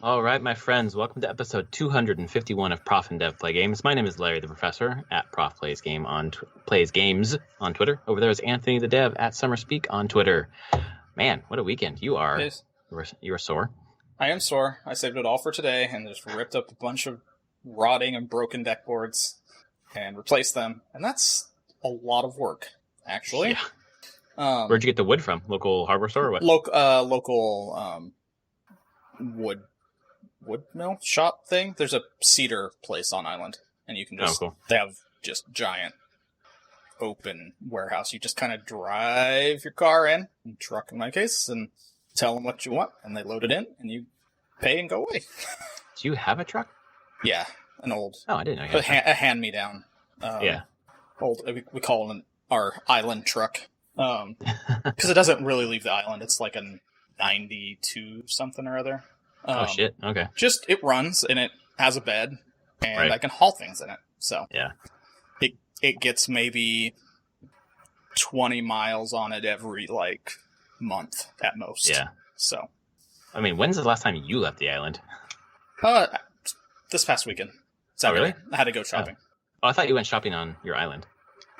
All right, my friends, welcome to episode 251 of Prof and Dev Play Games. My name is Larry the Professor at Prof Plays Games on Twitter. Over there is Anthony the Dev at SummerSpeak on Twitter. Man, what a weekend! You are sore. I am sore. I saved it all for today and just ripped up a bunch of rotting and broken deck boards and replaced them, and that's a lot of work, actually. Yeah. Where'd you get the wood from? Local hardware store or what? Local wood mill shop thing. There's a cedar place on island, and you can just they have just giant open warehouse. You just kind of drive your car in, truck in my case, and tell them what you want, and they load it in, and you pay and go away. Do you have a truck? Yeah, an old. Oh, I didn't know. A hand-me-down. Yeah. Old. We call it our island truck. Because it doesn't really leave the island. It's like a 92 something or other. Oh shit! Okay. Just it runs and it has a bed, and right. I can haul things in it. So yeah, it gets maybe 20 miles on it every month at most. Yeah. So, I mean, when's the last time you left the island? This past weekend. Saturday. Oh, really? I had to go shopping. Oh, I thought you went shopping on your island.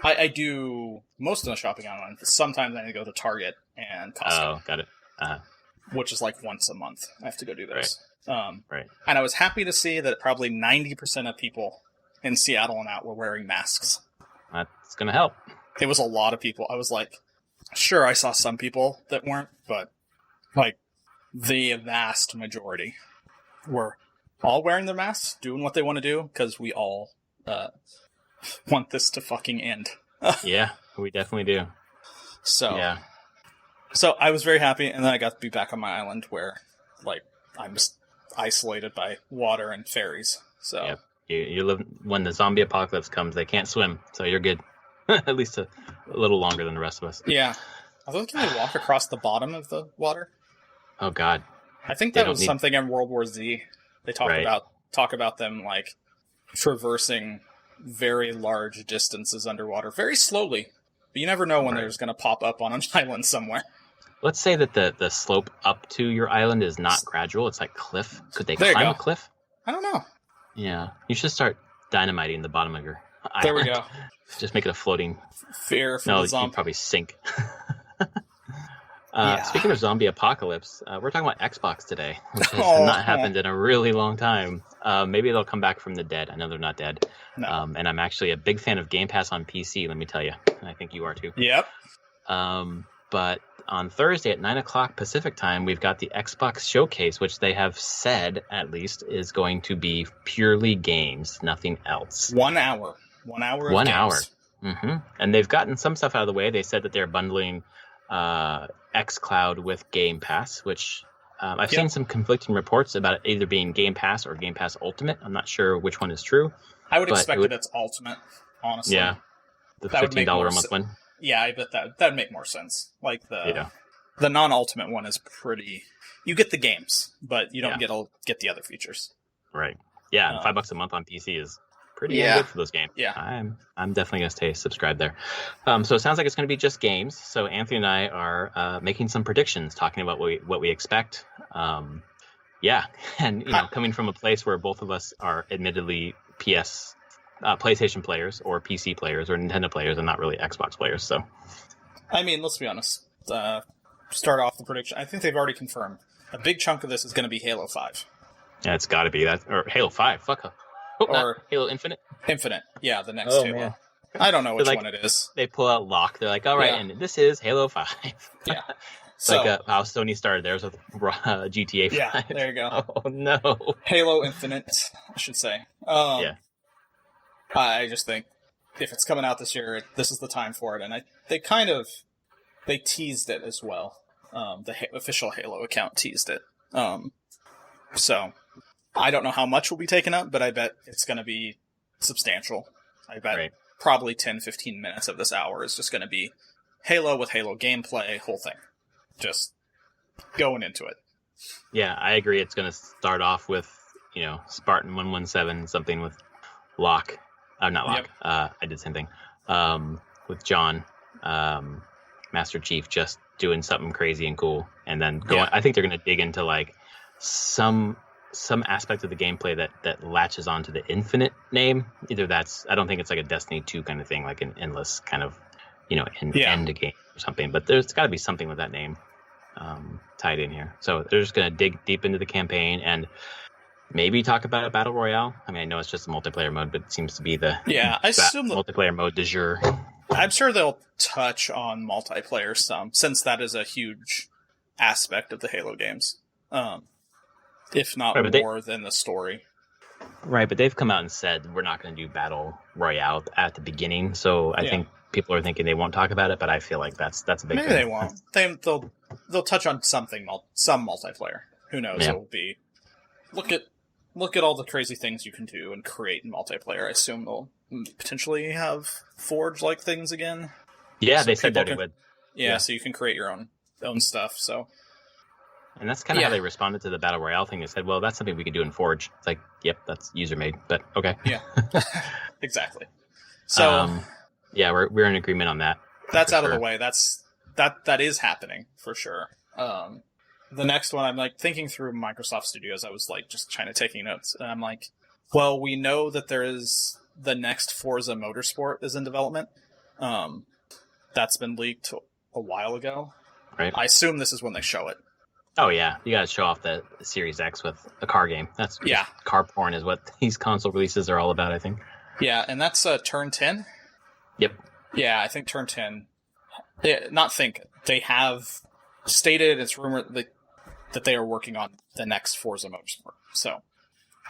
I do most of the shopping on one. Sometimes I need to go to Target and Costco. Oh, got it. Which is like once a month. I have to go do those. Right. And I was happy to see that probably 90% of people in Seattle and out were wearing masks. That's going to help. It was a lot of people. I was like, sure, I saw some people that weren't, but the vast majority were all wearing their masks, doing what they want to do, because we all want this to fucking end. Yeah, we definitely do. So I was very happy, and then I got to be back on my island where, I'm just isolated by water and ferries. So yep. You live when the zombie apocalypse comes. They can't swim, so you're good. At least a little longer than the rest of us. Yeah. Although, can they walk across the bottom of the water? Oh God. I think that was something in World War Z. They talk about them traversing very large distances underwater, very slowly. But you never know when there's going to pop up on an island somewhere. Let's say that the slope up to your island is not gradual. It's like cliff. Could they climb a cliff? I don't know. Yeah. You should start dynamiting the bottom of your island. There we go. Just make it a floating... Fear for the zombie. You'd probably sink. Speaking of zombie apocalypse, we're talking about Xbox today, which has not happened in a really long time. Maybe they'll come back from the dead. I know they're not dead. No. And I'm actually a big fan of Game Pass on PC, let me tell you. I think you are too. Yep. But on Thursday at 9 o'clock Pacific time, we've got the Xbox Showcase, which they have said, at least, is going to be purely games, nothing else. 1 hour. 1 hour of 1 games. hour. Mm-hmm. And they've gotten some stuff out of the way. They said that they're bundling xCloud with Game Pass, which I've seen some conflicting reports about it either being Game Pass or Game Pass Ultimate. I'm not sure which one is true. I would expect that it's Ultimate, honestly. Yeah, the $15 a month one. Yeah, I bet that would make more sense. The non-Ultimate one is pretty... You get the games, but you don't get the other features. Right. Yeah, and $5 a month on PC is pretty good for those games. Yeah. I'm definitely going to stay subscribed there. So it sounds like it's going to be just games. So Anthony and I are making some predictions, talking about what we expect. And coming from a place where both of us are admittedly PlayStation players or PC players or Nintendo players and not really Xbox players. So, I mean, let's be honest. Start off the prediction. I think they've already confirmed a big chunk of this is going to be Halo 5. Yeah, it's got to be that, or Halo 5. Fuck. Or Halo Infinite. Infinite, yeah, the next Halo. Man. I don't know which one it is. They pull out Lock. They're like, all right, and this is Halo 5. Yeah. It's how Sony started theirs with GTA 5. Yeah, there you go. Oh, no. Halo Infinite, I should say. I just think if it's coming out this year, this is the time for it. And they teased it as well. The official Halo account teased it. So I don't know how much will be taken up, but I bet it's going to be substantial. I bet probably 10, 15 minutes of this hour is just going to be Halo with Halo gameplay, whole thing. Just going into it. Yeah, I agree. It's going to start off with, Spartan 117, something with Locke. Not Locke. Yep. I did the same thing. With John, Master Chief, just doing something crazy and cool. And then going, I think they're going to dig into some some aspect of the gameplay that latches onto the Infinite name. Either that's, I don't think it's like a Destiny 2 kind of thing, like an endless kind of, end game or something. But there's got to be something with that name tied in here. So they're just going to dig deep into the campaign and maybe talk about a battle royale. I mean, I know it's just a multiplayer mode, but it seems to be the I assume multiplayer mode du jour. I'm sure they'll touch on multiplayer some, since that is a huge aspect of the Halo games. If not more than the story. Right, but they've come out and said we're not going to do battle royale at the beginning, so I think people are thinking they won't talk about it, but I feel like that's a big Maybe thing. they won't. They'll touch on something, some multiplayer. Who knows? Yeah. It will be. Look at all the crazy things you can do and create in multiplayer. I assume they'll potentially have Forge-like things again. Yeah, so they said that it would. Yeah, so you can create your own stuff. So, and that's kind of how they responded to the battle royale thing. They said, "Well, that's something we can do in Forge." It's like, yep, that's user made, but okay. Yeah, exactly. So, yeah, we're in agreement on that. That's out of the way. That is happening for sure. The next one, I'm like thinking through Microsoft Studios. I was like just trying to taking notes, and I'm like, well, we know that there is the next Forza Motorsport is in development. That's been leaked a while ago. Right. I assume this is when they show it. Oh yeah, you got to show off the Series X with a car game. That's car porn is what these console releases are all about, I think. Yeah, and that's Turn 10. Yep. Yeah, I think Turn 10. They have stated, it's rumored that they are working on the next Forza Motorsport. So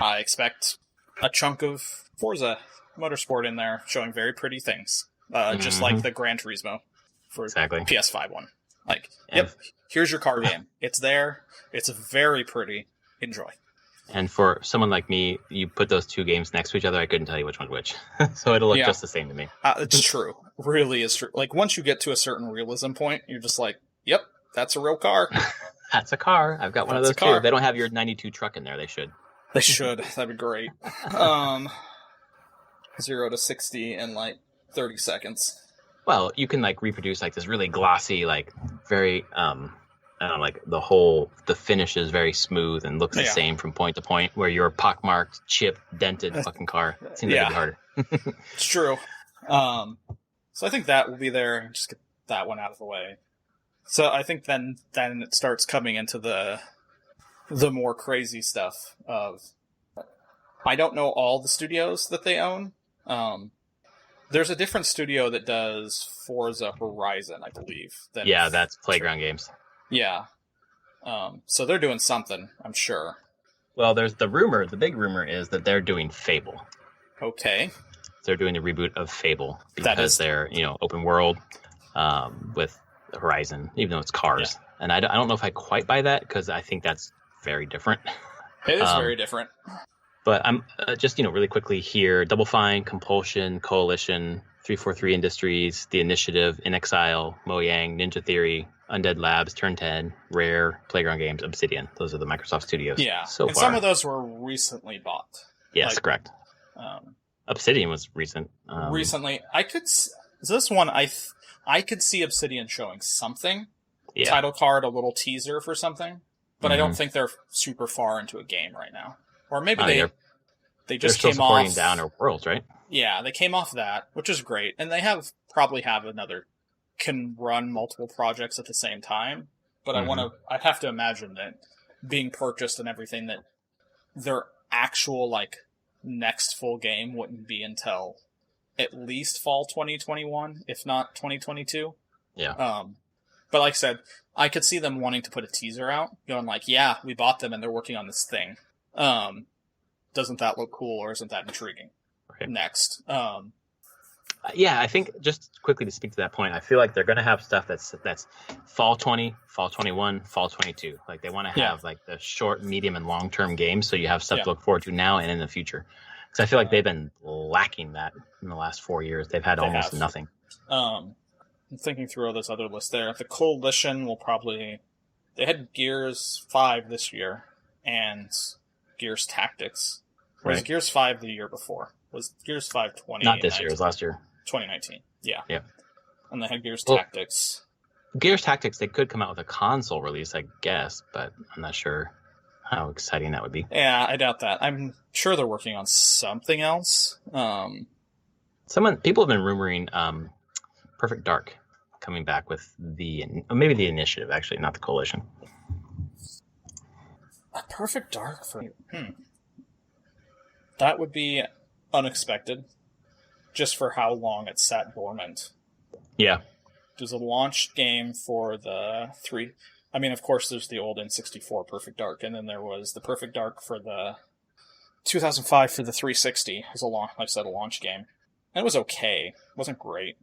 I expect a chunk of Forza Motorsport in there, showing very pretty things, just like the Gran Turismo for PS5 one. Like, yep, here's your car game. It's there. It's very pretty. Enjoy. And for someone like me, you put those two games next to each other, I couldn't tell you which one's which. So it'll look just the same to me. It's true. Really is true. Like, once you get to a certain realism point, you're just like, yep, that's a real car. That's a car. I've got one of those too. They don't have your 92 truck in there. They should. They should. That'd be great. 0 to 60 in like 30 seconds. Well, you can like reproduce like this really glossy, like very, I don't know, like the finish is very smooth and looks the same from point to point, where your pockmarked, chipped, dented fucking car seems like it'd be harder. It's true. So I think that will be there. Just get that one out of the way. So I think then it starts coming into the more crazy stuff of, I don't know all the studios that they own. There's a different studio that does Forza Horizon, I believe. That's Playground Games. Yeah. So they're doing something, I'm sure. Well, there's the big rumor is that they're doing Fable. Okay. They're doing the reboot of Fable because they're, open world with Horizon, even though it's cars. Yeah. And I don't know if I quite buy that, because I think that's very different. It is very different. But I'm just, really quickly here, Double Fine, Compulsion, Coalition, 343 Industries, The Initiative, In Exile, Mojang, Ninja Theory, Undead Labs, Turn 10, Rare, Playground Games, Obsidian. Those are the Microsoft studios. Yeah, so and far. Some of those were recently bought. Yes, correct. Obsidian was recent. Recently, this one I could see Obsidian showing something. Yeah. Title card, a little teaser for something, but I don't think they're super far into a game right now. Or maybe they just came off. They're still supporting Outer Worlds, right? Yeah, they came off that, which is great, and they probably have another, can run multiple projects at the same time. But I'd have to imagine that being purchased and everything, that their actual next full game wouldn't be until at least fall 2021, if not 2022. Yeah. But like I said, I could see them wanting to put a teaser out, going we bought them and they're working on this thing. Doesn't that look cool, or isn't that intriguing? Right. Next. I think just quickly to speak to that point, I feel like they're going to have stuff that's fall 20, fall 21, fall 22. Like they want to have the short, medium, and long-term games, so you have stuff to look forward to now and in the future. Because I feel like they've been lacking that in the last 4 years. They've had almost nothing. I'm thinking through all this other list there. The Coalition will probably... They had Gears 5 this year, and Gears Tactics. Or was Gears 5 the year before? Was Gears 5 20? Not this year, it was last year. 2019, yeah. Yep. And they had Gears Tactics. Gears Tactics, they could come out with a console release, I guess, but I'm not sure how exciting that would be. Yeah, I doubt that. I'm sure they're working on something else. People have been rumoring Perfect Dark coming back with maybe the initiative, actually, not the coalition. A Perfect Dark for that would be unexpected, just for how long it sat dormant. Yeah. There's a launch game for the 3. I mean, of course, there's the old N64 Perfect Dark, and then there was the Perfect Dark for the 2005 for the 360 as a launch game. And it was okay. It wasn't great.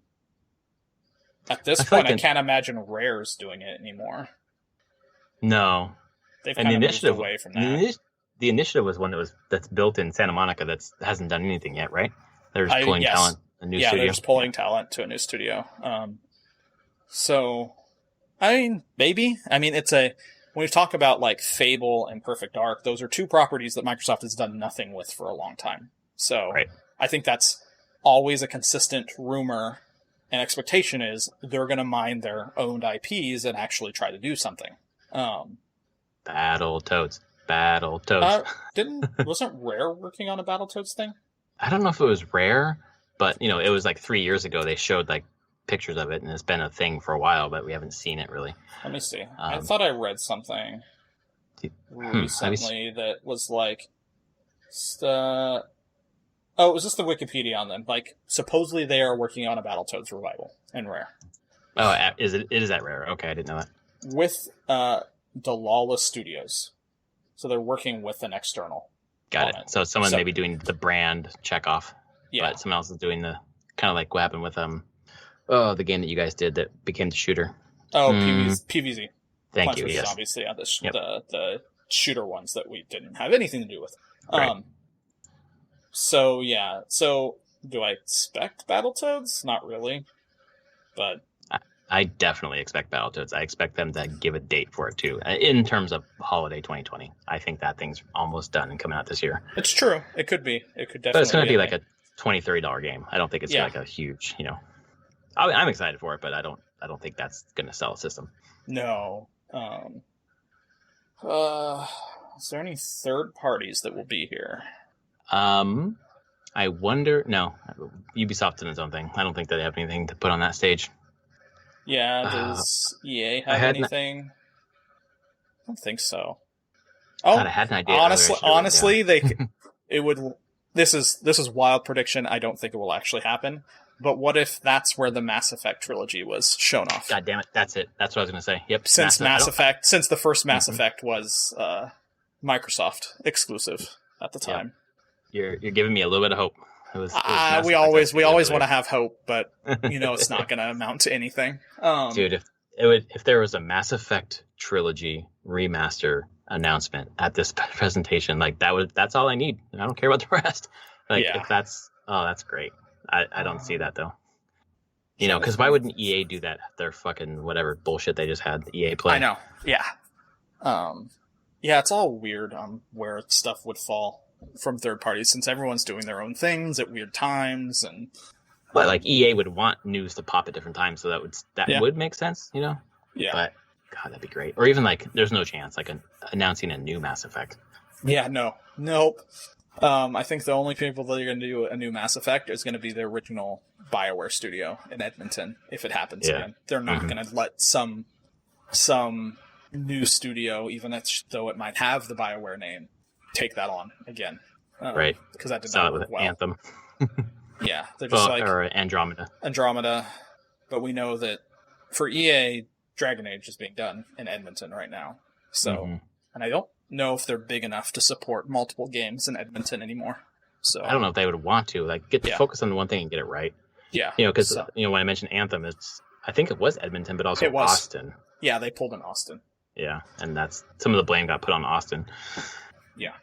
At this point, I can't imagine Rare's doing it anymore. No. They've kind of moved away from that. The initiative was one that's built in Santa Monica that hasn't done anything yet, right? They're just pulling talent, a new studio. Yeah, they're just pulling talent to a new studio. So, I mean, maybe. I mean, when we talk about like Fable and Perfect Dark, those are two properties that Microsoft has done nothing with for a long time. So, right. I think that's always a consistent rumor and expectation is they're going to mine their owned IPs and actually try to do something. Battletoads. Wasn't Rare working on a Battletoads thing? I don't know if it was Rare, but it was like 3 years ago. They showed like pictures of it, and it's been a thing for a while, but we haven't seen it really. Let me see. I thought I read something recently that was like, it was just the Wikipedia on them. Like, supposedly they are working on a Battletoads revival in Rare. Oh, it is that Rare? Okay, I didn't know that. With Dalawa Studios, so they're working with an external. Got it. So someone maybe doing the brand checkoff, but someone else is doing the kind of like what happened with the game that you guys did that became the shooter. Oh, PVZ. Thank you. Yes, obviously the shooter ones that we didn't have anything to do with. Right. So yeah. So do I expect Battletoads? Not really, but I definitely expect Battletoads. I expect them to give a date for it too. In terms of holiday 2020, I think that thing's almost done and coming out this year. It's true. It could be. It could definitely. But it's going to be like a $20-$30 game. I don't think it's like a huge. I'm excited for it, but I don't think that's going to sell a system. No. Is there any third parties that will be here? I wonder. No, Ubisoft's in its own thing. I don't think they have anything to put on that stage. Yeah, does EA have anything? I don't think so. Oh, God, I had an idea. Honestly, it would. This is wild prediction. I don't think it will actually happen. But what if that's where the Mass Effect trilogy was shown off? God damn it, that's it. That's what I was going to say. Yep. Since the first Mass Effect was Microsoft exclusive at the time. Yep. You're giving me a little bit of hope. We always want to have hope, but it's not going to amount to anything. Dude, if there was a Mass Effect trilogy remaster announcement at this presentation, like that's all I need. I don't care about the rest. If that's great. I don't see that though. Because why wouldn't EA do that? Their fucking whatever bullshit they just had EA Play. I know. Yeah. It's all weird on where stuff would fall from third parties since everyone's doing their own things at weird times and. But like EA would want news to pop at different times, so that would make sense, Yeah. But God, that'd be great. Or even like, there's no chance like announcing a new Mass Effect. Yeah. Nope. I think the only people that are going to do a new Mass Effect is going to be the original BioWare studio in Edmonton, if it happens again. They're not going to let some new studio, even though it might have the BioWare name, take that on again. Right. Because that did not work well. Anthem. Yeah. They're just or Andromeda. But we know that for EA, Dragon Age is being done in Edmonton right now. So, and I don't know if they're big enough to support multiple games in Edmonton anymore. So I don't know if they would want to get to focus on the one thing and get it right. Yeah, because when I mentioned Anthem, I think it was Edmonton, but also Austin. Yeah, they pulled in Austin. Yeah, and that's some of the blame got put on Austin. Yeah.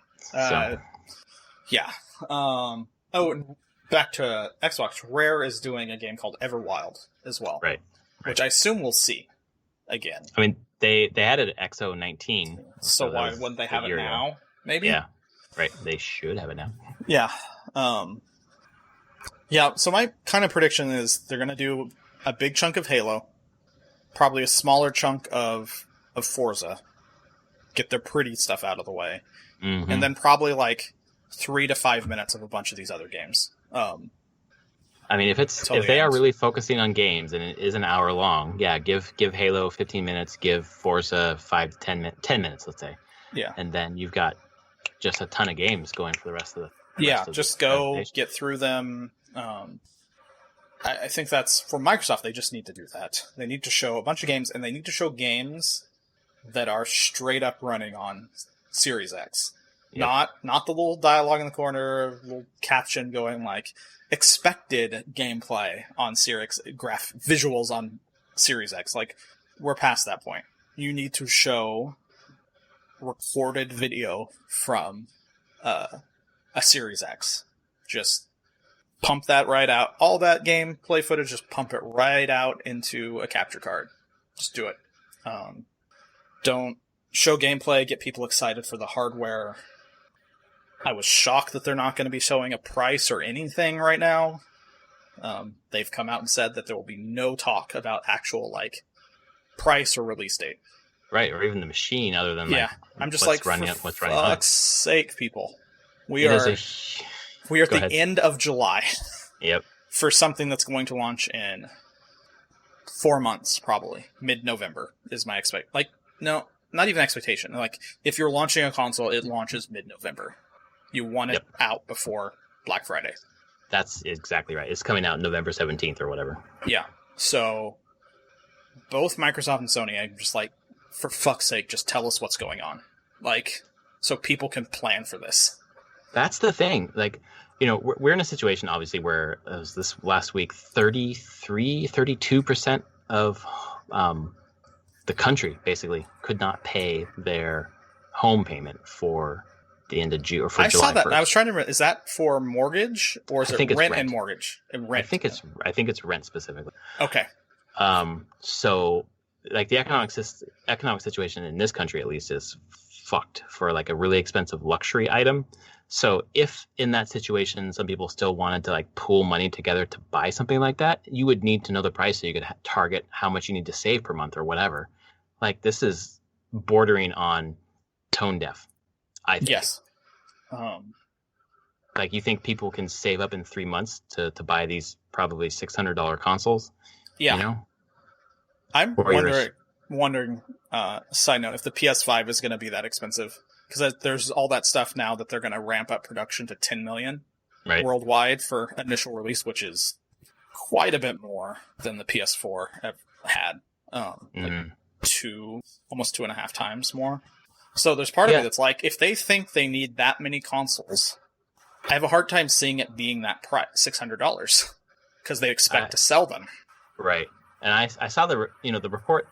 Yeah. And back to Xbox. Rare is doing a game called Everwild as well, right? Which I assume we'll see again. I mean, they had it at XO19. So why wouldn't they have it now? Maybe? Yeah. Right. They should have it now. Yeah. So my kind of prediction is they're going to do a big chunk of Halo, probably a smaller chunk of Forza, get their pretty stuff out of the way, Mm-hmm. and then probably like 3 to 5 minutes of a bunch of these other games. I mean, if they are really focusing on games and it is an hour long, yeah, give Halo 15 minutes, give Forza 5 to 10 minutes, let's say. Yeah. And then you've got just a ton of games going for the rest of the just go get through them. I think that's for Microsoft. They just need to do that. They need to show a bunch of games, and they need to show games that are straight up running on Series X. Yep. Not the little dialogue in the corner, little caption going like expected gameplay on Series visuals on Series X. Like, we're past that point. You need to show recorded video from a Series X. Just pump that right out. All that gameplay footage, just pump it right out into a capture card. Just do it. Don't show gameplay, get people excited for the hardware. I was shocked that they're not going to be showing a price or anything right now. They've come out and said that there will be no talk about actual like price or release date. Right, or even the machine, other than I'm just what's like, running, for what's running on. Fuck's sake, people. We are at the end of July. Yep. For something that's going to launch in 4 months, probably mid-November is my no, not even expectation. Like, if you're launching a console, it launches mid-November. You want it out before Black Friday. That's exactly right. It's coming out November 17th or whatever. Yeah. So both Microsoft and Sony, I'm just like, for fuck's sake, just tell us what's going on. Like, so people can plan for this. That's the thing. Like, you know, we're in a situation, obviously, where it was this last week, 32% of the country basically could not pay their home payment for the end of June or for July. I saw that. 1st. I was trying to. Is that for mortgage or is it rent and mortgage? Rent. I think it's rent specifically. Okay. So like the economic situation in this country at least is fucked for like a really expensive luxury item. So if in that situation some people still wanted to like pool money together to buy something like that, you would need to know the price so you could target how much you need to save per month or whatever. Like, this is bordering on tone deaf, I think. Yes. Like, you think people can save up in 3 months to buy these probably $600 consoles? Yeah. You know? I'm wondering, side note, if the PS5 is going to be that expensive. Because there's all that stuff now that they're going to ramp up production to 10 million worldwide for initial release, which is quite a bit more than the PS4 had. Like almost 2.5 times more. So there's part of me that's like, if they think they need that many consoles, I have a hard time seeing it being that price, $600, because they expect to sell them. Right. And I saw the report,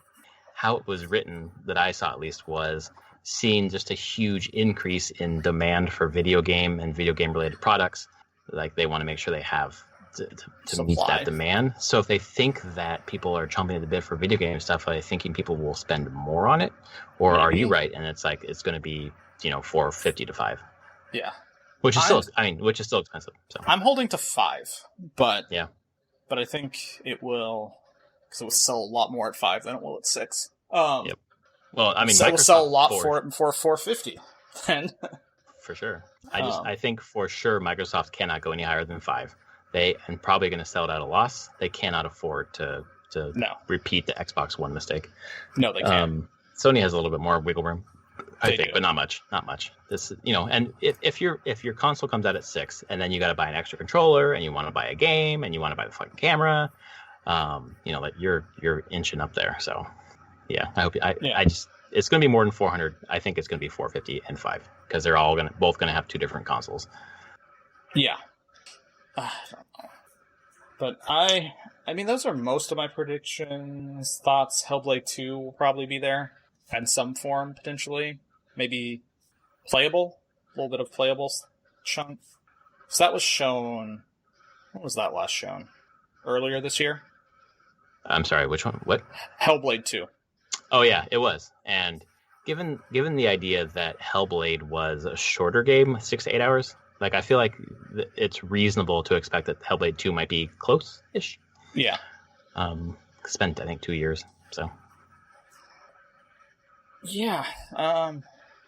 how it was written, that I saw at least, was seeing just a huge increase in demand for video game and video game related products. Like, they want to make sure they have to meet that demand. So if they think that people are chomping at the bit for video game stuff, are they thinking people will spend more on it? Or are you right? And it's like, it's going to be, $450 to $5. Yeah. Which is still expensive. So I'm holding to $5, but yeah. But I think it will, because it will sell a lot more at $5 than it will at $6. Yep. Well, I mean, so it will sell a lot for it for $450. Then for sure. I think for sure Microsoft cannot go any higher than $5. And probably going to sell it at a loss. They cannot afford to repeat the Xbox One mistake. No, they can't. Sony has a little bit more wiggle room, I think, but not much. Not much. This, and if your console comes out at $6, and then you got to buy an extra controller, and you want to buy a game, and you want to buy the fucking camera, like you're inching up there. So, yeah, I hope it's going to be more than 400. I think it's going to be 450 and $5, because they're both going to have two different consoles. Yeah. I don't know. But I mean, those are most of my predictions, thoughts. Hellblade 2 will probably be there in some form, potentially. Maybe playable, a little bit of playable chunk. So that was shown, when was that last shown? Earlier this year? I'm sorry, which one? What? Hellblade 2. Oh yeah, it was. And given the idea that Hellblade was a shorter game, 6 to 8 hours, like, I feel like it's reasonable to expect that Hellblade 2 might be close-ish. Yeah. Spent, I think, 2 years, so. Yeah.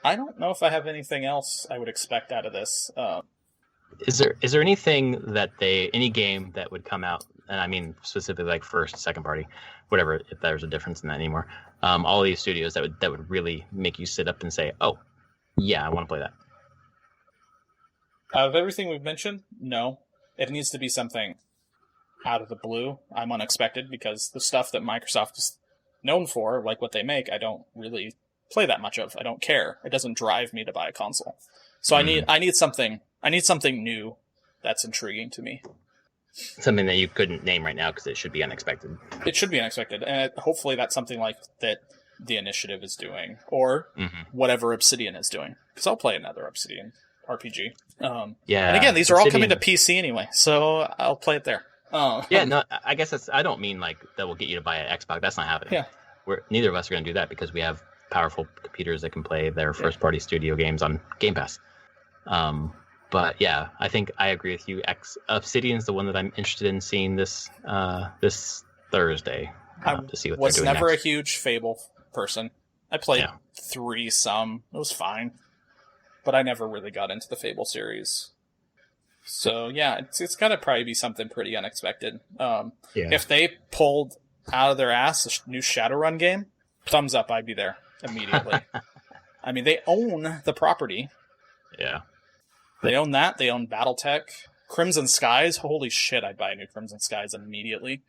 I don't know if I have anything else I would expect out of this. Is there anything that any game that would come out, and I mean specifically like first, second party, whatever, if there's a difference in that anymore, all these studios that would really make you sit up and say, oh, yeah, I want to play that? Out of everything we've mentioned, no. It needs to be something out of the blue. I'm unexpected because the stuff that Microsoft is known for, like what they make, I don't really play that much of. I don't care. It doesn't drive me to buy a console. So I need something new that's intriguing to me. Something that you couldn't name right now because it should be unexpected. It should be unexpected, and hopefully that's something like that the Initiative is doing, or whatever Obsidian is doing. Because I'll play another Obsidian RPG. Yeah. And again, these are all coming to PC anyway, so I'll play it there. Yeah, no, I guess I don't mean like that will get you to buy an Xbox. That's not happening. Yeah. Neither of us are going to do that because we have powerful computers that can play their first-party studio games on Game Pass. But yeah, I think I agree with you. Obsidian is the one that I'm interested in seeing this Thursday to see what they're doing. I was never a huge Fable person. I played 3 some. It was fine, but I never really got into the Fable series. So yeah, it's got to probably be something pretty unexpected. If they pulled out of their ass a new Shadowrun game, thumbs up, I'd be there immediately. I mean, they own the property. Yeah. They own that. They own BattleTech. Crimson Skies. Holy shit, I'd buy a new Crimson Skies immediately.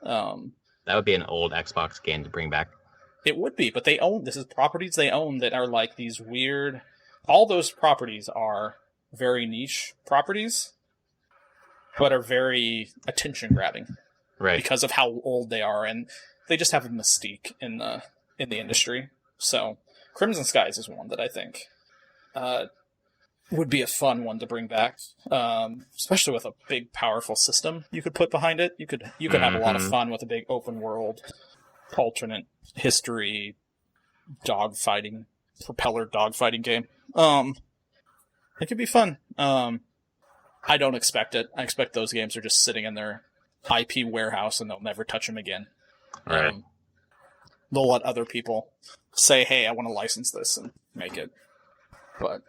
That would be an old Xbox game to bring back. It would be, but this is properties they own that are like these weird... All those properties are very niche properties, but are very attention-grabbing. Right. Because of how old they are, and they just have a mystique in the industry. So, Crimson Skies is one that I think... would be a fun one to bring back, especially with a big, powerful system you could put behind it. You could have a lot of fun with a big open world, alternate history, propeller dogfighting game. It could be fun. I don't expect it. I expect those games are just sitting in their IP warehouse and they'll never touch them again. Right. They'll let other people say, "Hey, I want to license this," and make it. But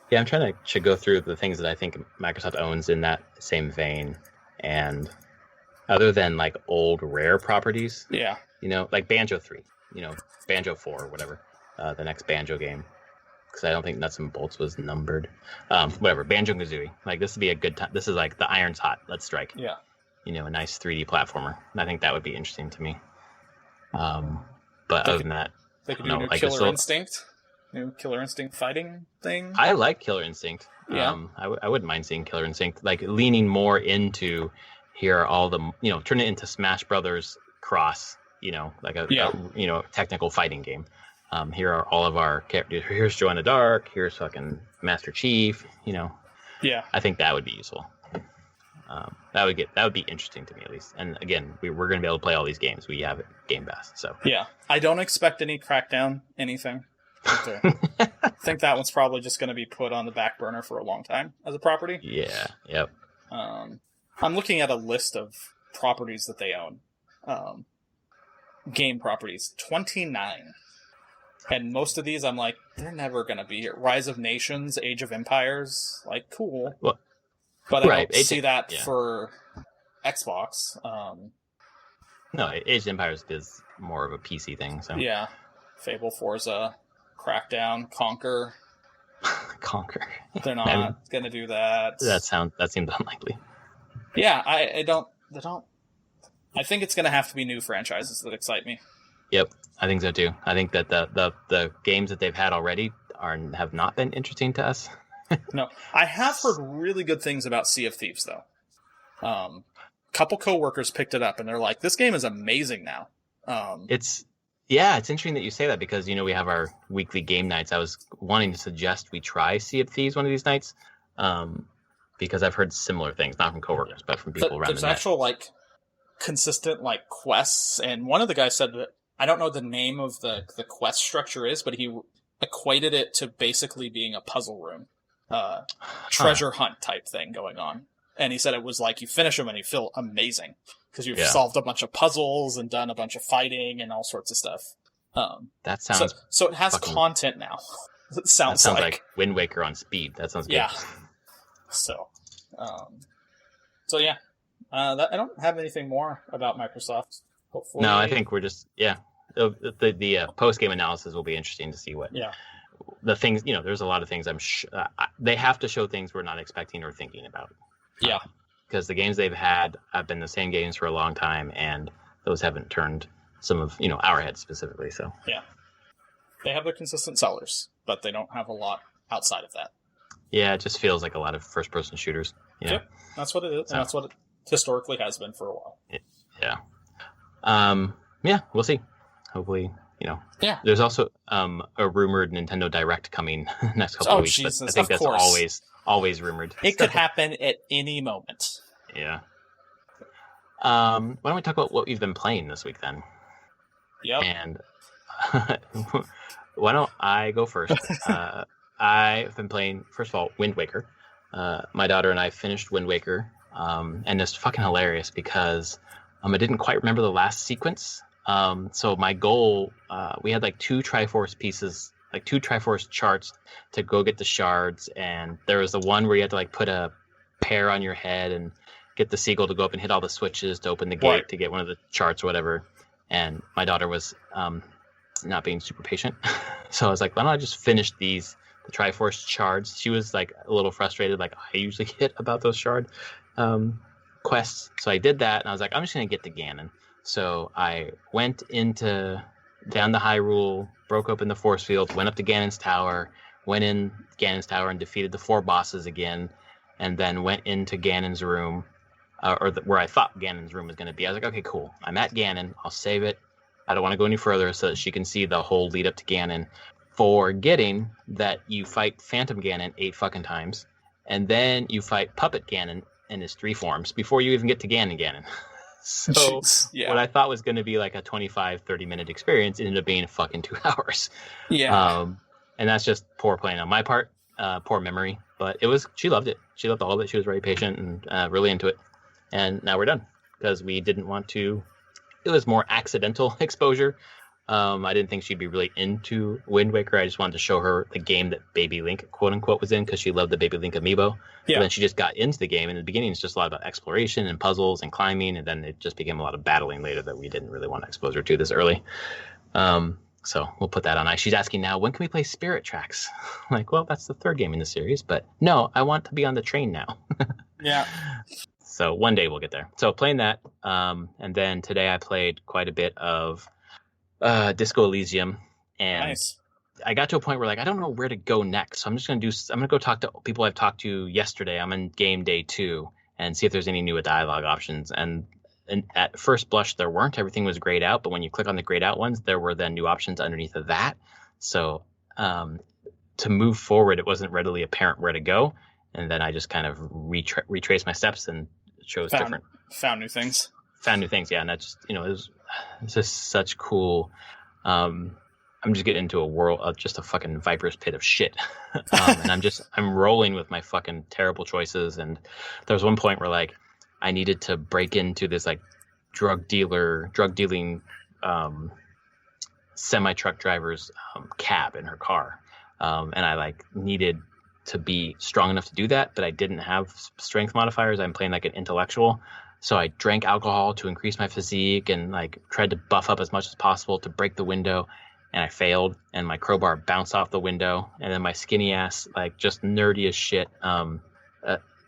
yeah, I'm trying to go through the things that I think Microsoft owns in that same vein. And other than like old rare properties, like Banjo 3, Banjo 4 or whatever, the next Banjo game. Because I don't think Nuts and Bolts was numbered. Whatever, Banjo-Kazooie. Like, this would be a good time. This is like the iron's hot. Let's strike. Yeah. A nice 3D platformer. And I think that would be interesting to me. But other than that, they could do a new Killer Instinct. New Killer Instinct fighting thing. I like Killer Instinct. Yeah. I wouldn't mind seeing Killer Instinct, like leaning more into here are all the, turn it into Smash Brothers Cross, like a technical fighting game. Here are all of our characters. Here's Joanna Dark. Here's fucking Master Chief. Yeah. I think that would be useful. That would be interesting to me at least. And again, we're going to be able to play all these games. We have Game Pass, so yeah. I don't expect any Crackdown anything. I think that one's probably just going to be put on the back burner for a long time as a property. Yeah. Yep. I'm looking at a list of properties that they own. Game properties, 29. And most of these, I'm like, they're never going to be here. Rise of Nations, Age of Empires, like, cool. Well, but I don't see that for Xbox. No, Age of Empires is more of a PC thing. So yeah. Fable, Forza, Crackdown, Conquer. Conquer. They're not going to do that. That seems unlikely. Yeah, I don't. I think it's going to have to be new franchises that excite me. Yep, I think so too. I think that the games that they've had already have not been interesting to us. No, I have heard really good things about Sea of Thieves though. Couple coworkers picked it up and they're like, "This game is amazing now." It's interesting that you say that because we have our weekly game nights. I was wanting to suggest we try Sea of Thieves one of these nights, because I've heard similar things, not from coworkers, but from people around the net. There's actual consistent quests, and one of the guys said that I don't know what the name of the quest structure is, but he equated it to basically being a puzzle room, treasure hunt type thing going on. And he said it was like you finish them and you feel amazing because you've solved a bunch of puzzles and done a bunch of fighting and all sorts of stuff. That sounds so it has content now. It That sounds sounds like Wind Waker on speed. That sounds good. Yeah. So, yeah. I don't have anything more about Microsoft. Hopefully. No, I think we're just The post game analysis will be interesting to see what the things. There's a lot of things they have to show things we're not expecting or thinking about. Yeah. Because the games they've had have been the same games for a long time, and those haven't turned some of our heads specifically. So yeah, they have their consistent sellers, but they don't have a lot outside of that. Yeah, it just feels like a lot of first-person shooters. Yep, that's what it is, and that's what it historically has been for a while. Yeah. Yeah, we'll see. Hopefully, Yeah. There's also a rumored Nintendo Direct coming next couple of weeks. Jesus, but I think that's always rumored. It could happen at any moment. Yeah. Why don't we talk about what we've been playing this week then? Yep. And why don't I go first? I've been playing, first of all, Wind Waker. My daughter and I finished Wind Waker, and it's fucking hilarious because I didn't quite remember the last sequence. So my goal, we had like two Triforce pieces, like two Triforce charts to go get the shards, and there was the one where you had to like put a pear on your head and get the seagull to go up and hit all the switches to open the gate to get one of the charts or whatever. And my daughter was not being super patient, so I was like, why don't I just finish the Triforce shards? She was like a little frustrated, like I usually get about those shard quests. So I did that, and I was like, I'm just gonna get to Ganon. So I went down the Hyrule, broke open the force field, went up to Ganon's tower, went in Ganon's tower and defeated the 4 bosses again, and then went into Ganon's room, where I thought Ganon's room was going to be. I was like, okay, cool. I'm at Ganon. I'll save it. I don't want to go any further so that she can see the whole lead up to Ganon, forgetting that you fight Phantom Ganon 8 fucking times, and then you fight Puppet Ganon in his 3 forms before you even get to Ganon. So what I thought was going to be like a 25-30 minute experience ended up being fucking 2 hours. Yeah. And that's just poor playing on my part, poor memory. But she loved it. She loved all of it. She was very patient and really into it. And now we're done because we didn't want to. It was more accidental exposure. I didn't think she'd be really into Wind Waker. I just wanted to show her the game that Baby Link, quote unquote, was in because she loved the Baby Link amiibo. Yeah. But then she just got into the game. In the beginning, it's just a lot about exploration and puzzles and climbing. And then it just became a lot of battling later that we didn't really want to expose her to this early. So we'll put that on ice. She's asking now, when can we play Spirit Tracks? I'm like, well, that's the 3rd game in the series. But no, I want to be on the train now. Yeah. So one day we'll get there. So playing that. And then today I played quite a bit of Disco Elysium, and nice. I got to a point where like I don't know where to go next, so I'm going to go talk to people I've talked to yesterday. I'm in game day 2 and see if there's any new dialogue options, and at first blush there weren't. Everything was grayed out, but when you click on the grayed out ones, there were then new options underneath of that. So to move forward, it wasn't readily apparent where to go, and then I just kind of retraced my steps and chose found new things, yeah. And that just it's just such cool. I'm just getting into a world of just a fucking viper's pit of shit. And I'm rolling with my fucking terrible choices. And there was one point where like I needed to break into this like drug dealing semi-truck driver's cab in her car. And I like needed to be strong enough to do that, but I didn't have strength modifiers. I'm playing like an intellectual. So I drank alcohol to increase my physique and like tried to buff up as much as possible to break the window, and I failed, and my crowbar bounced off the window, and then my skinny ass, like just nerdy as shit,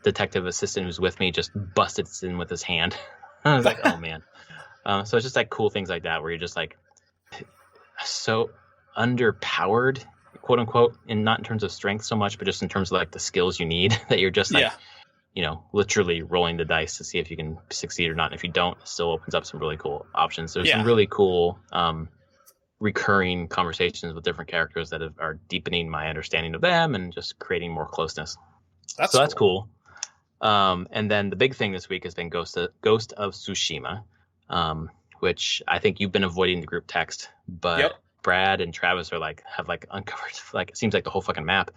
detective assistant who's with me just busted it in with his hand. I was like, oh man. So it's just like cool things like that where you're just like so underpowered, quote unquote, and not in terms of strength so much, but just in terms of like the skills you need that you're just like, literally rolling the dice to see if you can succeed or not. And if you don't, it still opens up some really cool options. There's some really cool recurring conversations with different characters that are deepening my understanding of them and just creating more closeness. That's cool. And then the big thing this week has been Ghost of Tsushima, which I think you've been avoiding the group text, but Brad and Travis have uncovered like it seems like the whole fucking map.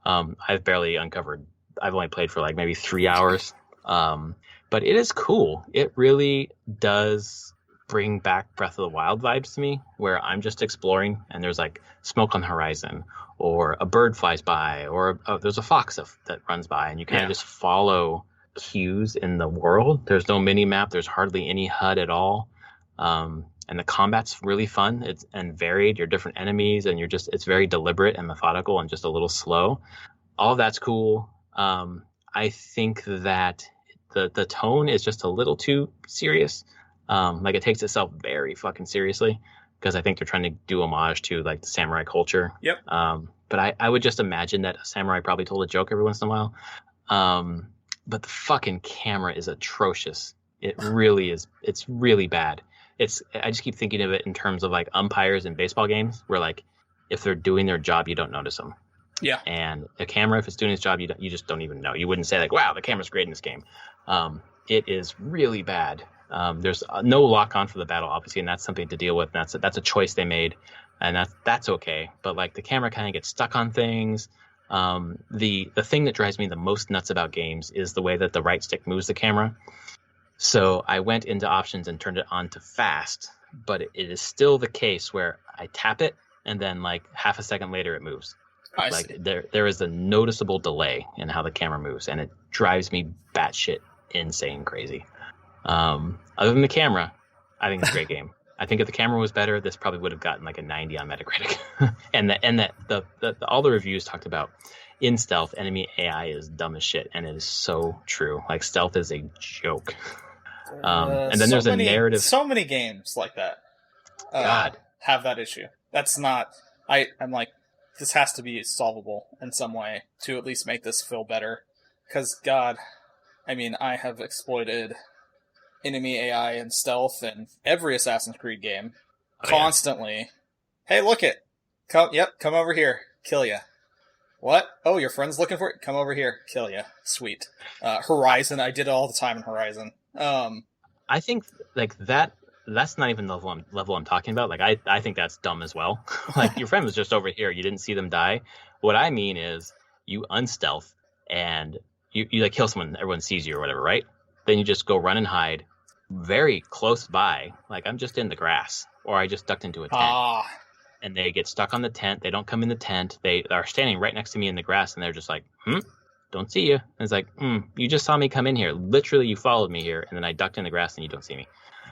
I've barely uncovered. I've only played for like maybe 3 hours, but it is cool. It really does bring back Breath of the Wild vibes to me, where I'm just exploring and there's like smoke on the horizon, or a bird flies by, or there's a fox that runs by, and you kind of just follow cues in the world. There's no mini map. There's hardly any HUD at all. And the combat's really fun. It's and varied. You're different enemies, and it's very deliberate and methodical and just a little slow. All of that's cool. I think that the tone is just a little too serious. Like it takes itself very fucking seriously, because I think they're trying to do homage to like the samurai culture. Yep. But I would just imagine that a samurai probably told a joke every once in a while. But the fucking camera is atrocious. It really is. It's really bad. I just keep thinking of it in terms of like umpires in baseball games, where like if they're doing their job, you don't notice them. Yeah. And a camera, if it's doing its job, you just don't even know. You wouldn't say like, wow, the camera's great in this game. It is really bad. There's no lock on for the battle, obviously, and that's something to deal with. That's a choice they made, and that's okay. But like the camera kind of gets stuck on things. The thing that drives me the most nuts about games is the way that the right stick moves the camera. So I went into options and turned it on to fast, but it is still the case where I tap it and then like half a second later it moves. I see. There is a noticeable delay in how the camera moves, and it drives me batshit insane crazy. Other than the camera, I think it's a great game. I think if the camera was better, this probably would have gotten like a 90 on Metacritic. and all the reviews talked about in stealth, enemy AI is dumb as shit, and it is so true. Like stealth is a joke. And then there's a narrative. So many games like that. God, have that issue. That's not. I'm like, this has to be solvable in some way to at least make this feel better. Because God, I mean, I have exploited enemy AI and stealth in every Assassin's Creed game constantly. Yeah. Hey, look it. Come over here. Kill ya. What? Oh, your friend's looking for it? Come over here. Kill ya. Sweet. Horizon, I did it all the time in Horizon. I think like that's not even the level I'm talking about. Like I think that's dumb as well. Like your friend was just over here. You didn't see them die. What I mean is you unstealth and you like kill someone, everyone sees you or whatever, right? Then you just go run and hide very close by. Like I'm just in the grass, or I just ducked into a tent. And they get stuck on the tent. They don't come in the tent. They are standing right next to me in the grass, and they're just like, don't see you. And it's like, you just saw me come in here. Literally, you followed me here, and then I ducked in the grass, and you don't see me.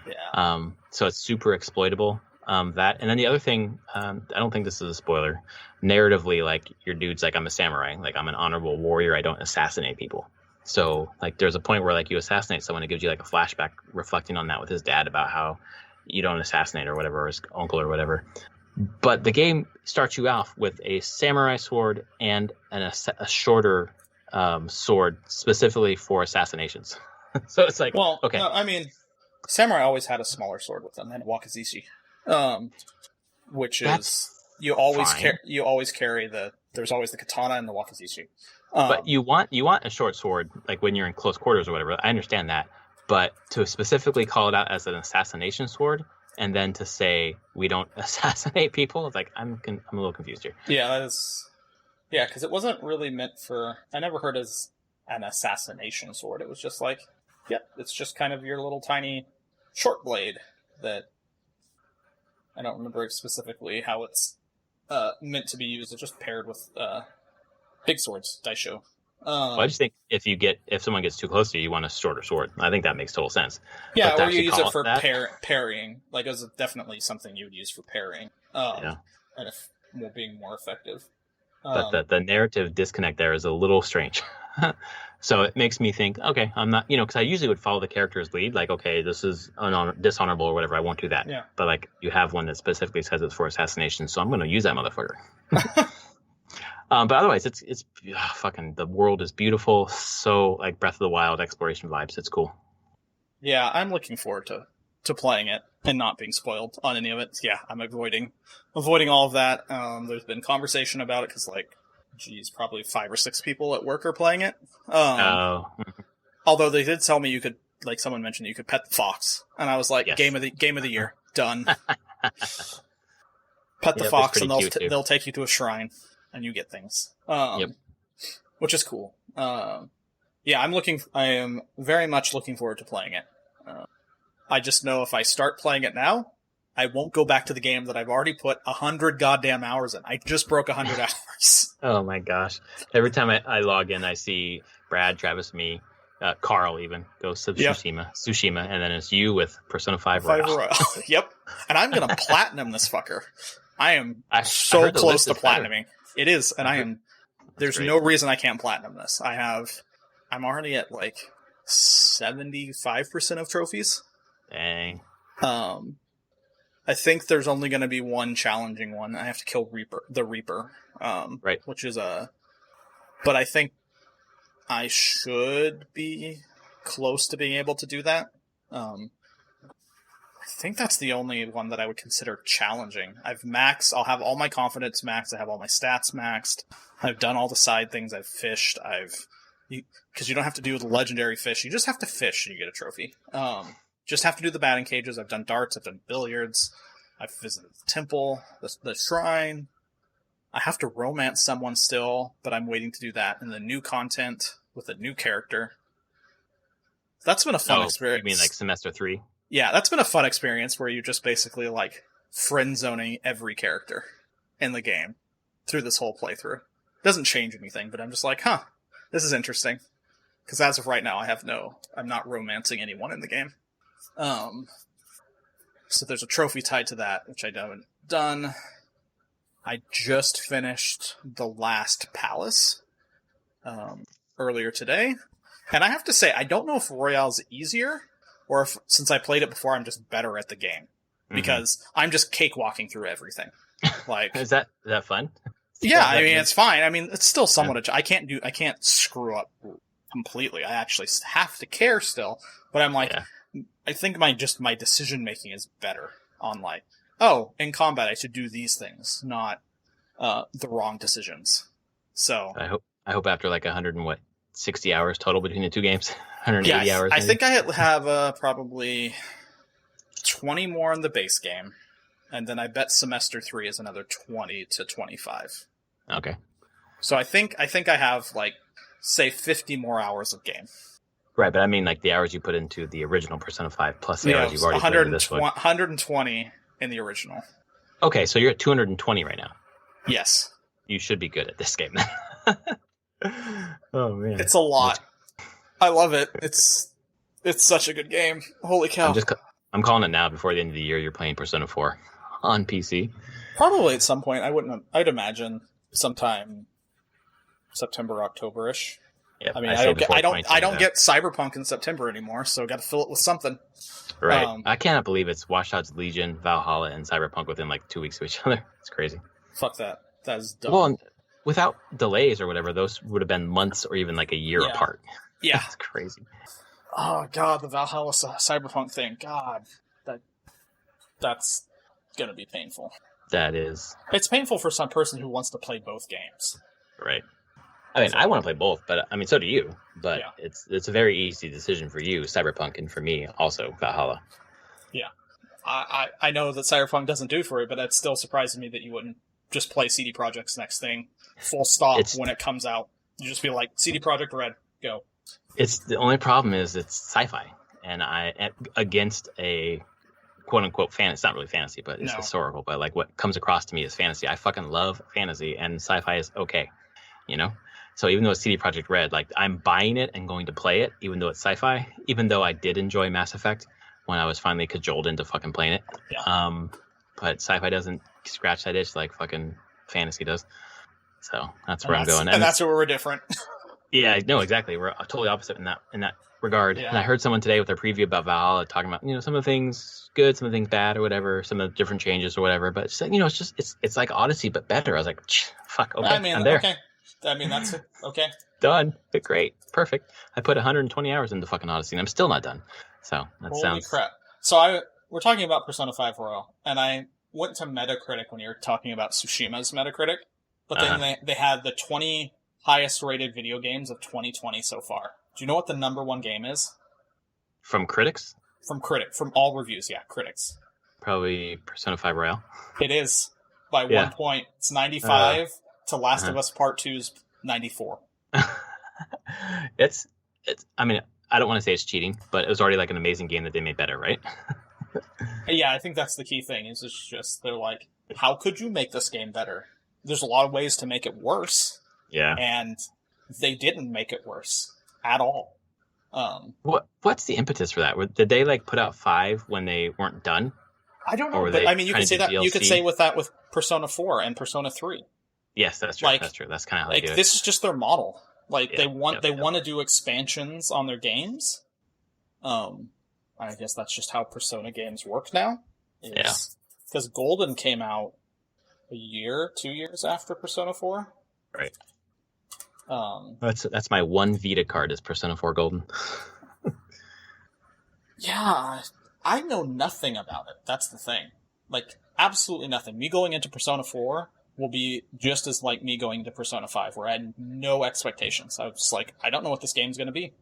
Yeah. So it's super exploitable. That, and then the other thing, I don't think this is a spoiler. Narratively, like your dude's like, I'm a samurai. Like I'm an honorable warrior. I don't assassinate people. So like, there's a point where like you assassinate someone, it gives you like a flashback reflecting on that with his dad about how you don't assassinate or whatever, or his uncle or whatever. But the game starts you off with a samurai sword and a shorter sword specifically for assassinations. So it's like, well, okay. No, I mean, samurai always had a smaller sword with them than wakizashi, which is you always carry there's always the katana and the wakizashi. But you want a short sword like when you're in close quarters or whatever. I understand that, but to specifically call it out as an assassination sword. And then to say we don't assassinate people, it's like I'm a little confused here. Yeah, because it wasn't really meant for. I never heard as an assassination sword. It was just like, it's just kind of your little tiny short blade that I don't remember specifically how it's meant to be used. It's just paired with big swords, daisho. Well, I just think if someone gets too close to you, you want a shorter sword. I think that makes total sense. Yeah, or you use it for parrying. Like it was definitely something you would use for parrying. And if being more effective. But the narrative disconnect there is a little strange. So it makes me think, okay, I'm not, because I usually would follow the character's lead. Like, okay, this is dishonorable or whatever. I won't do that. Yeah. But like, you have one that specifically says it's for assassination, so I'm going to use that motherfucker. But otherwise, it's fucking, the world is beautiful. So like Breath of the Wild exploration vibes. It's cool. Yeah, I'm looking forward to playing it and not being spoiled on any of it. Yeah, I'm avoiding all of that. There's been conversation about it because probably 5 or 6 people at work are playing it. Although they did tell me you could, like someone mentioned, you could pet the fox, and I was like, yes. Game of the year, done. Pet the fox, and they'll take you to a shrine. And you get things, which is cool. I am very much looking forward to playing it. I just know if I start playing it now, I won't go back to the game that I've already put 100 goddamn hours in. I just broke 100 hours. Oh my gosh. Every time I log in, I see Brad, Travis, me, Carl even, Ghost of Tsushima, and then it's you with Persona 5 Royale. Yep. And I'm going to platinum this fucker. I am so close to platinuming. It is, and there's no reason I can't platinum this. I'm already at like 75% of trophies. Dang. I think there's only going to be one challenging one. I have to kill the Reaper, right. Which is but I think I should be close to being able to do that. I think that's the only one that I would consider challenging. I'll have all my confidence maxed. I have all my stats maxed. I've done all the side things. I've fished. Because you don't have to do the legendary fish. You just have to fish and you get a trophy. Just have to do the batting cages. I've done darts. I've done billiards. I've visited the temple, the shrine. I have to romance someone still, but I'm waiting to do that in the new content with a new character. That's been a fun experience. You mean like semester 3? Yeah, that's been a fun experience where you just basically like friend zoning every character in the game through this whole playthrough. Doesn't change anything, but I'm just like, this is interesting. Because as of right now, I'm not romancing anyone in the game. So there's a trophy tied to that, which I haven't done. I just finished the last palace earlier today. And I have to say, I don't know if Royale's easier, or if, since I played it before, I'm just better at the game. Because I'm just cakewalking through everything. Like, is that fun? Yeah, I mean, it's fine. I mean, it's still somewhat... I can't screw up completely. I actually have to care still. But I'm like... Yeah. I think my decision-making is better on, like, in combat I should do these things, not the wrong decisions. So... I hope after, like, 60 hours total between the two games? 180 hours? I think I have probably 20 more in the base game. And then I bet semester 3 is another 20 to 25. Okay. So I think I have, like, say 50 more hours of game. Right, but I mean, like, the hours you put into the original Persona 5 plus the hours you've already put into this one. 120 in the original. Okay, so you're at 220 right now. Yes. You should be good at this game. Oh, man. It's a lot. I love it. It's such a good game. Holy cow. I'm calling it now. Before the end of the year, you're playing Persona 4 on PC. Probably at some point. I'd imagine sometime September, October-ish. Yep, I mean, I don't get Cyberpunk in September anymore, so got to fill it with something. Right. I cannot believe it's Watch Dogs Legion, Valhalla, and Cyberpunk within like 2 weeks of each other. It's crazy. Fuck that. That is dumb. Well, without delays or whatever, those would have been months or even like a year apart. Yeah. It's crazy. Oh, God, the Valhalla Cyberpunk thing. God, that's going to be painful. That is. It's painful for some person who wants to play both games. Right. I mean, I want to play both, but I mean, so do you. But it's a very easy decision for you, Cyberpunk, and for me, also Valhalla. Yeah. I know that Cyberpunk doesn't do for it, but that still surprises me that you wouldn't just play CD Projekt's next thing, full stop, when it comes out. You just be like, CD Projekt Red, go. It's the only problem is it's sci-fi, and against a quote-unquote fantasy. It's not really fantasy, but it's historical. But like what comes across to me is fantasy. I fucking love fantasy, and sci-fi is okay, you know. So even though it's CD Projekt Red, like I'm buying it and going to play it, even though it's sci-fi. Even though I did enjoy Mass Effect when I was finally cajoled into fucking playing it. Yeah. But sci-fi doesn't scratch that itch like fucking fantasy does. So that's where I'm going. And that's where we're different. Yeah, no, exactly. We're totally opposite in that regard. Yeah. And I heard someone today with their preview about Valhalla talking about, some of the things good, some of the things bad or whatever, some of the different changes or whatever. But it's like Odyssey, but better. I was like, fuck, okay, I'm there. Okay. I mean, that's it. Okay. Done. Great. Perfect. I put 120 hours into fucking Odyssey and I'm still not done. So that Holy crap. So we're talking about Persona 5 Royal, and I went to Metacritic when you were talking about Tsushima's Metacritic, but then they had the 20 highest rated video games of 2020 so far. Do you know what the number one game is? From critics? From all reviews, yeah, critics. Probably Persona 5 Royal. It is, by 1 point. It's 95 to Last of Us Part 2's 94. It's. I mean, I don't want to say it's cheating, but it was already like an amazing game that they made better, right? Yeah, I think that's the key thing. Is it's just they're like, how could you make this game better? There's a lot of ways to make it worse. Yeah. And they didn't make it worse at all. What's the impetus for that? Did they like put out 5 when they weren't done? I don't know, but I mean, you could say that. DLC? You could say with Persona 4 and Persona 3. Yes, that's true. Like, that's true. That's kind of how they do it. This is just their model. Like they want to do expansions on their games. I guess that's just how Persona games work now. Because Golden came out 2 years after Persona 4. Right. That's my one Vita card is Persona 4 Golden. Yeah, I know nothing about it. That's the thing. Like, absolutely nothing. Me going into Persona 4 will be just as like me going into Persona 5, where I had no expectations. I was just like, I don't know what this game's going to be.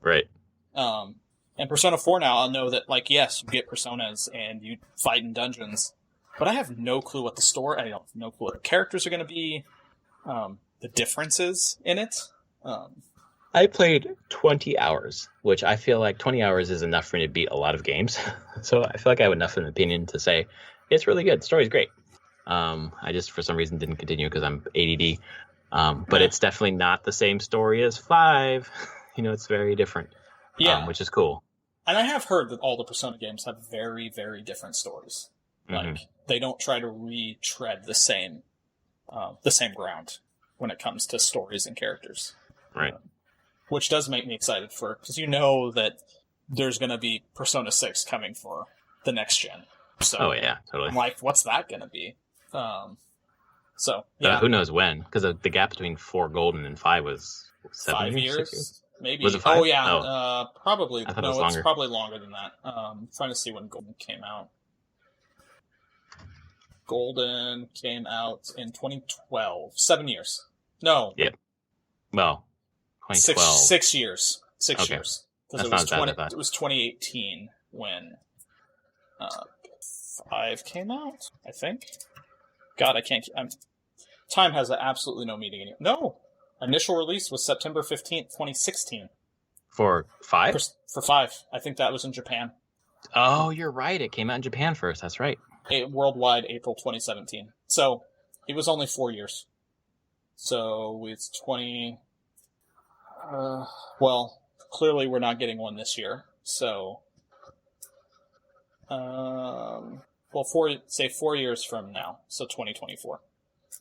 Right. And Persona 4 now, I'll know that, like, yes, you get personas and you fight in dungeons, but I have no clue what the story, I have no clue what the characters are going to be, the differences in it. I played 20 hours, which I feel like 20 hours is enough for me to beat a lot of games. So I feel like I have enough of an opinion to say it's really good. The story's great. I just, for some reason, didn't continue because I'm ADD. But it's definitely not the same story as 5. It's very different. Yeah. Which is cool. And I have heard that all the Persona games have very, very different stories. Like, they don't try to retread the same ground when it comes to stories and characters. Right. Which does make me excited because that there's going to be Persona 6 coming for the next gen. So, oh, yeah, totally. I'm like, what's that going to be? So, yeah. Who knows when? Because the gap between 4 Golden and 5 was 7 years? Maybe. Was it 5? Oh, yeah. Probably. I thought no, it was it's probably longer than that. I'm trying to see when Golden came out. Golden came out in 2012. 7 years. No. Yep. Well, 2012. 6 years. 6 years. Because it was 2018 when 5 came out, I think. God, I can't... time has absolutely no meaning anymore. No! Initial release was September 15th, 2016. For 5? For 5. I think that was in Japan. Oh, you're right. It came out in Japan first. That's right. Worldwide, April 2017. So, it was only 4 years. So, it's 20... well, clearly we're not getting one this year. So... 4 years from now. So, 2024.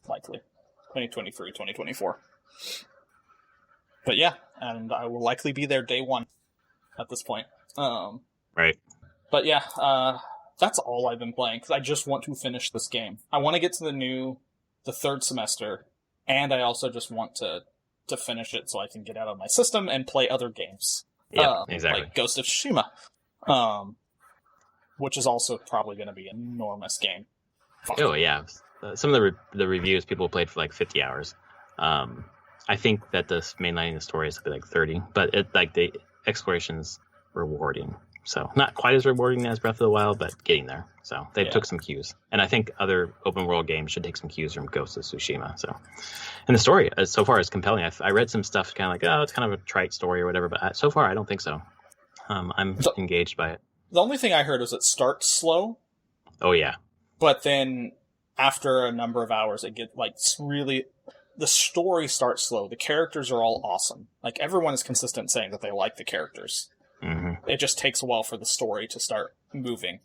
Likely. 2023, 2024. But yeah, and I will likely be there day one at this point. Right. But yeah, that's all I've been playing, because I just want to finish this game. I want to get to the third semester, and I also just want to finish it so I can get out of my system and play other games. Yeah, exactly. Like Ghost of Tsushima, which is also probably going to be an enormous game. Oh, yeah. Some of the reviews people played for like 50 hours. I think that the mainlining the story is like 30, but the exploration's rewarding. So not quite as rewarding as Breath of the Wild, but getting there. So they took some cues, and I think other open world games should take some cues from Ghost of Tsushima. So, and the story so far is compelling. I read some stuff kind of like, oh, it's kind of a trite story or whatever, but so far I don't think so. I'm engaged by it. The only thing I heard was it starts slow. Oh yeah, but then after a number of hours, it gets like really. The story starts slow. The characters are all awesome. Like, everyone is consistent saying that they like the characters. Mm-hmm. It just takes a while for the story to start moving.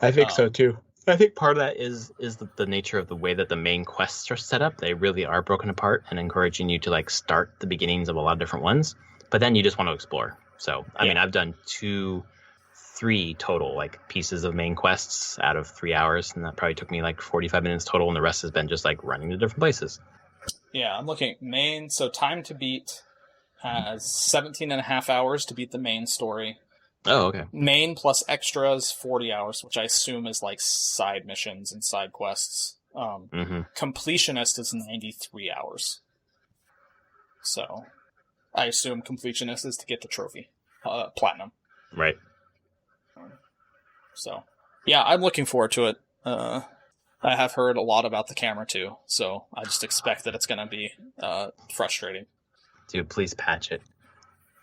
I think so too. I think part of that is the nature of the way that the main quests are set up. They really are broken apart and encouraging you to like start the beginnings of a lot of different ones, but then you just want to explore. So, I mean, I've done 3 total like pieces of main quests out of 3 hours, and that probably took me like 45 minutes total, and the rest has been just like running to different places. Yeah, I'm looking at main. So time to beat has 17 and a half hours to beat the main story. Oh, okay. Main plus extras, 40 hours, which I assume is like side missions and side quests. Completionist is 93 hours. So I assume completionist is to get the trophy, platinum. Right. So, yeah, I'm looking forward to it. I have heard a lot about the camera too, so I just expect that it's going to be frustrating. Dude, please patch it.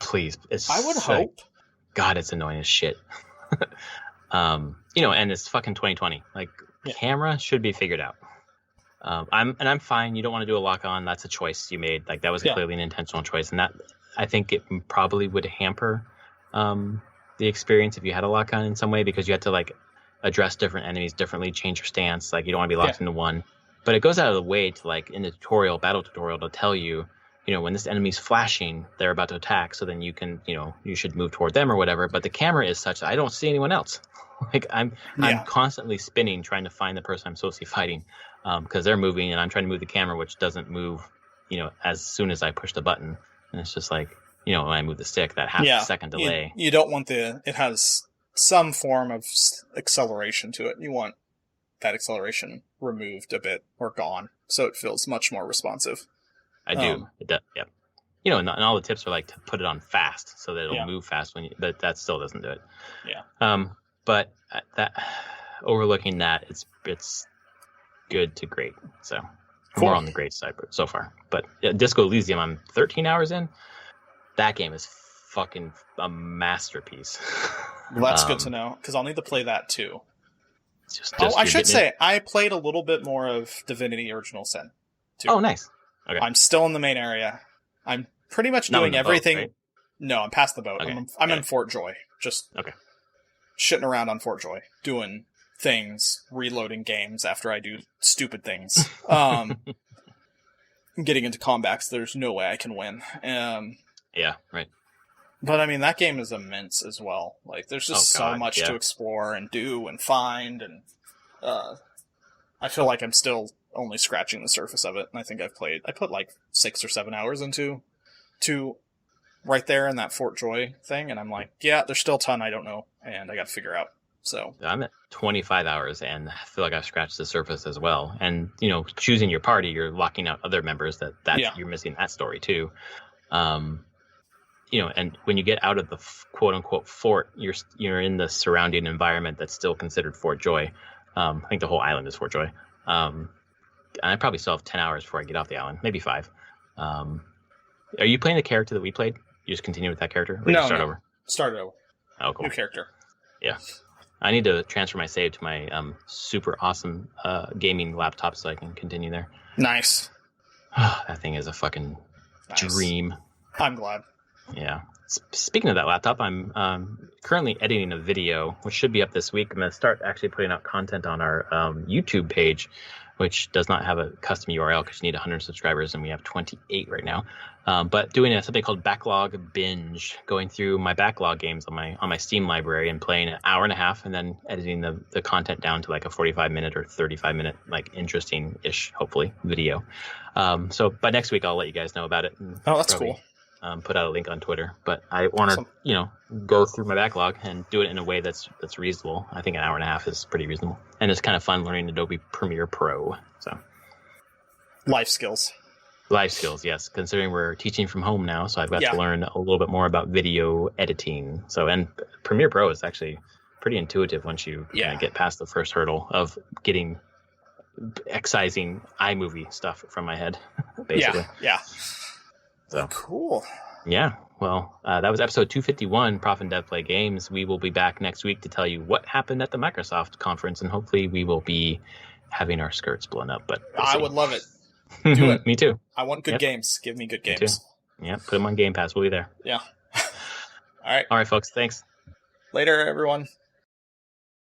Please. I would hope. God, it's annoying as shit. And it's fucking 2020. Like, camera should be figured out. I'm fine. You don't want to do a lock on. That's a choice you made. Like, that was clearly an intentional choice, and that I think it probably would hamper the experience if you had a lock on in some way, because you had to like address different enemies differently, change your stance. Like, you don't want to be locked into one. But it goes out of the way to, like, in the battle tutorial, to tell you, when this enemy's flashing, they're about to attack. So then you can, you should move toward them or whatever. But the camera is such that I don't see anyone else. Like, I'm constantly spinning, trying to find the person I'm supposed to be fighting, because they're moving and I'm trying to move the camera, which doesn't move, as soon as I push the button. And it's just like, when I move the stick, that half second delay. You don't want it has some form of acceleration to it. You want that acceleration removed a bit or gone, so it feels much more responsive. I do. It does, yeah. And all the tips are like to put it on fast so that it'll move fast but that still doesn't do it. Yeah. But that overlooking that, it's good to great. So more on the great side so far. But Disco Elysium, I'm 13 hours in. That game is fucking a masterpiece. Well, that's good to know, because I'll need to play that too. I should say, I played a little bit more of Divinity Original Sin too. Oh, nice. Okay. I'm still in the main area. I'm pretty much doing everything. Boat, right? No, I'm past the boat. Okay. I'm in Fort Joy. Just shitting around on Fort Joy, doing things, reloading games after I do stupid things. Getting into combat, so there's no way I can win. Yeah, right. But I mean, that game is immense as well. Like, there's just so much to explore and do and find, and I feel like I'm still only scratching the surface of it. And I think I put like 6 or 7 hours into right there in that Fort Joy thing, and I'm like, there's still a ton I don't know, and I got to figure out. So I'm at 25 hours, and I feel like I've scratched the surface as well. And choosing your party, you're locking out other members that you're missing that story too. And when you get out of the quote unquote fort, you're in the surrounding environment that's still considered Fort Joy. I think the whole island is Fort Joy. And I probably still have 10 hours before I get off the island, maybe 5. Are you playing the character that we played? You just continue with that character? Or start over? Start over. Oh, cool. New character. Yeah. I need to transfer my save to my super awesome gaming laptop so I can continue there. Nice. That thing is a fucking dream. I'm glad. Yeah. Speaking of that laptop, I'm currently editing a video, which should be up this week. I'm going to start actually putting out content on our YouTube page, which does not have a custom URL because you need 100 subscribers, and we have 28 right now. But doing something called Backlog Binge, going through my backlog games on my Steam library and playing an hour and a half, and then editing the content down to like a 45-minute or 35-minute, like interesting-ish, hopefully, video. So by next week, I'll let you guys know about it. That's cool. Put out a link on Twitter, but I want to, go through my backlog and do it in a way that's reasonable. I think an hour and a half is pretty reasonable, and it's kind of fun learning Adobe Premiere Pro. So, life skills, yes. Considering we're teaching from home now, so I've got to learn a little bit more about video editing. So, and Premiere Pro is actually pretty intuitive once you get past the first hurdle of getting excising iMovie stuff from my head, basically. Yeah. So cool. Yeah. Well, that was episode 251, Prof and Dev Play Games. We will be back next week to tell you what happened at the Microsoft conference, and hopefully we will be having our skirts blown up. But I would love it. Do it. Me too. I want good games. Give me good games. Yeah. Put them on Game Pass. We'll be there. Yeah. All right. All right, folks. Thanks. Later, everyone.